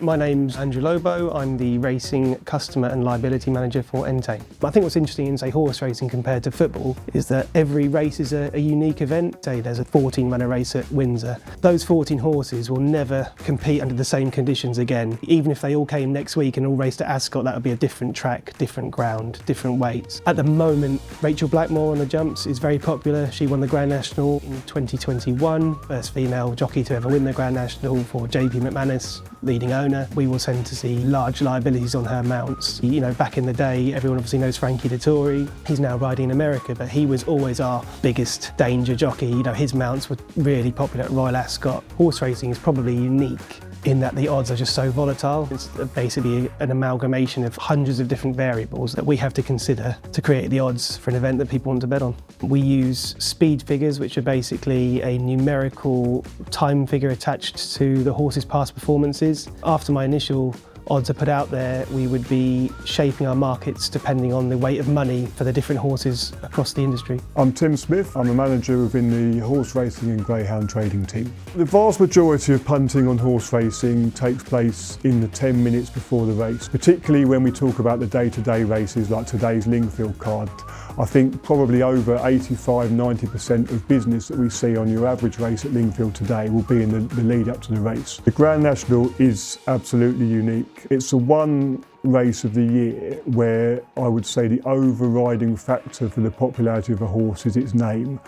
My name's Andrew Lobo. I'm the Racing Customer and Liability Manager for Entain. I think what's interesting in, say, horse racing compared to football is that every race is a unique event. Say there's a 14-runner race at Windsor. Those 14 horses will never compete under the same conditions again. Even if they all came next week and all raced at Ascot, that would be a different track, different ground, different weights. At the moment, Rachel Blackmore on the jumps is very popular. She won the Grand National in 2021, first female jockey to ever win the Grand National for JP McManus, leading owner. We will tend to see large liabilities on her mounts. You know, back in the day, everyone obviously knows Frankie Dettori. He's now riding in America, but he was always our biggest danger jockey. You know, his mounts were really popular at Royal Ascot. Horse racing is probably unique in that the odds are just so volatile. It's basically an amalgamation of hundreds of different variables that we have to consider to create the odds for an event that people want to bet on. We use speed figures, which are basically a numerical time figure attached to the horse's past performances. After my initial odds are put out there, we would be shaping our markets depending on the weight of money for the different horses across the industry. I'm Tim Smith. I'm a manager within the horse racing and greyhound trading team. The vast majority of punting on horse racing takes place in the 10 minutes before the race, particularly when we talk about the day-to-day races like today's Lingfield card. I think probably over 85–90% of business that we see on your average race at Lingfield today will be in the lead up to the race. The Grand National is absolutely unique. It's the one race of the year where I would say the overriding factor for the popularity of a horse is its name,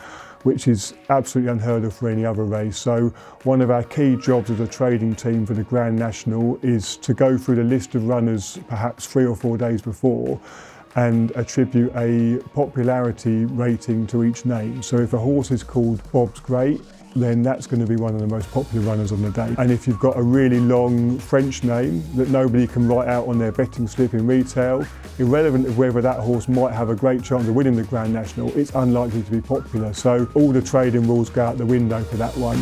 which is absolutely unheard of for any other race. So one of our key jobs as a trading team for the Grand National is to go through the list of runners perhaps 3 or 4 days before and attribute a popularity rating to each name. So if a horse is called Bob's Great, then that's going to be one of the most popular runners on the day. And if you've got a really long French name that nobody can write out on their betting slip in retail, irrelevant of whether that horse might have a great chance of winning the Grand National, it's unlikely to be popular. So all the trading rules go out the window for that one.